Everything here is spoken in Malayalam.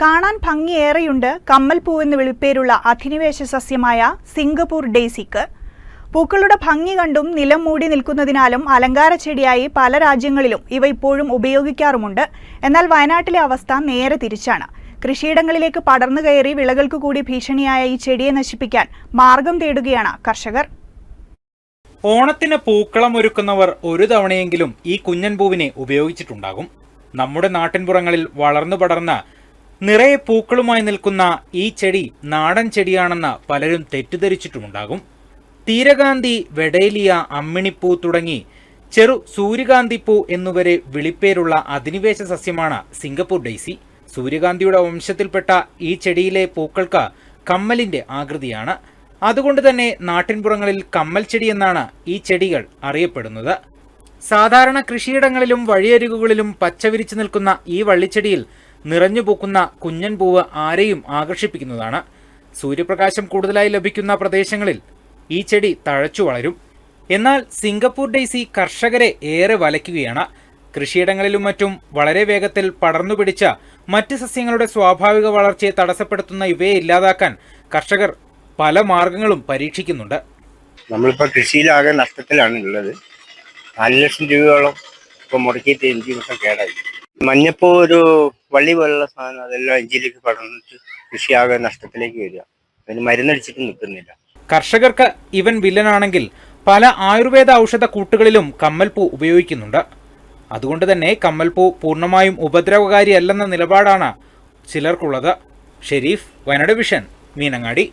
കാണാൻ ഭംഗിയേറെയുണ്ട് കമ്മൽപ്പൂവെന്ന് വിളിപ്പേരുള്ള അധിനിവേശ സസ്യമായ സിംഗപ്പൂർ ഡെയ്സിക്ക്. പൂക്കളുടെ ഭംഗി കണ്ടും നിലം മൂടി നിൽക്കുന്നതിനാലും അലങ്കാര ചെടിയായി പല രാജ്യങ്ങളിലും ഇവ ഇപ്പോഴും ഉപയോഗിക്കാറുമുണ്ട്. എന്നാൽ വയനാട്ടിലെ അവസ്ഥ നേരെ തിരിച്ചാണ്. കൃഷിയിടങ്ങളിലേക്ക് പടർന്നു കയറി വിളകൾക്ക് കൂടി ഭീഷണിയായ ഈ ചെടിയെ നശിപ്പിക്കാൻ മാർഗം തേടുകയാണ് കർഷകർ. ഓണത്തിന് പൂക്കളം ഒരുക്കുന്നവർ ഒരു തവണയെങ്കിലും ഈ കുഞ്ഞൻ പൂവിനെ ഉപയോഗിച്ചിട്ടുണ്ടാകും. നമ്മുടെ നാട്ടിൻപുറങ്ങളിൽ വളർന്നു പടർന്ന നിറയെ പൂക്കളുമായി നിൽക്കുന്ന ഈ ചെടി നാടൻ ചെടിയാണെന്ന് പലരും തെറ്റിദ്ധരിച്ചിട്ടുമുണ്ടാകും. തീരകാന്തി, വെഡേലിയ, അമ്മിണിപ്പൂ തുടങ്ങി ചെറു സൂര്യകാന്തിപ്പൂ എന്നുവരെ വിളിപ്പേരുള്ള അധിനിവേശ സസ്യമാണ് സിംഗപ്പൂർ ഡെയ്സി. സൂര്യകാന്തിയുടെ വംശത്തിൽപ്പെട്ട ഈ ചെടിയിലെ പൂക്കൾക്ക് കമ്മലിന്റെ ആകൃതിയാണ്. അതുകൊണ്ട് തന്നെ നാട്ടിൻപുറങ്ങളിൽ കമ്മൽ ചെടി എന്നാണ് ഈ ചെടികൾ അറിയപ്പെടുന്നത്. സാധാരണ കൃഷിയിടങ്ങളിലും വഴിയരികുകളിലും പച്ചവിരിച്ചു നിൽക്കുന്ന ഈ വള്ളിച്ചെടിയിൽ നിറഞ്ഞു പൂക്കുന്ന കുഞ്ഞൻ പൂവ് ആരെയും ആകർഷിപ്പിക്കുന്നതാണ്. സൂര്യപ്രകാശം കൂടുതലായി ലഭിക്കുന്ന പ്രദേശങ്ങളിൽ ഈ ചെടി തഴച്ചു വളരും. എന്നാൽ സിംഗപ്പൂർ ഡെയ്സി കർഷകരെ ഏറെ വലയ്ക്കുകയാണ്. കൃഷിയിടങ്ങളിലും മറ്റും വളരെ വേഗത്തിൽ പടർന്നു പിടിച്ച മറ്റ് സസ്യങ്ങളുടെ സ്വാഭാവിക വളർച്ചയെ തടസ്സപ്പെടുത്തുന്ന ഇവയെ ഇല്ലാതാക്കാൻ കർഷകർ പല മാർഗങ്ങളും പരീക്ഷിക്കുന്നുണ്ട്. നമ്മളിപ്പോൾ കൃഷിയിലാകെ നഷ്ടത്തിലാണ് ഉള്ളത്. 4 ലക്ഷം രൂപയോളം ഇപ്പോൾ മുടക്കിയിട്ട് 5 ദിവസം കേടായി. മഞ്ഞപ്പൂ ഒരു വള്ളി പോലുള്ള സാധനം അതെല്ലാം ഇഞ്ചിയിലേക്ക് പടർന്നിട്ട് കൃഷിയാകെ നഷ്ടത്തിലേക്ക് വരിക. അതിന് മരുന്നടിച്ചിട്ട് നിൽക്കുന്നില്ല. കർഷകർക്ക് ഇവൻ വില്ലനാണെങ്കിൽ പല ആയുർവേദ ഔഷധ കൂട്ടുകളിലും കമ്മൽപ്പൂ ഉപയോഗിക്കുന്നുണ്ട്. അതുകൊണ്ട് തന്നെ കമ്മൽപ്പൂ പൂർണ്ണമായും ഉപദ്രവകാരിയല്ലെന്ന നിലപാടാണ് ചിലർക്കുള്ളത്. ഷെരീഫ്, വയനാട് വിഷൻ, മീനങ്ങാടി.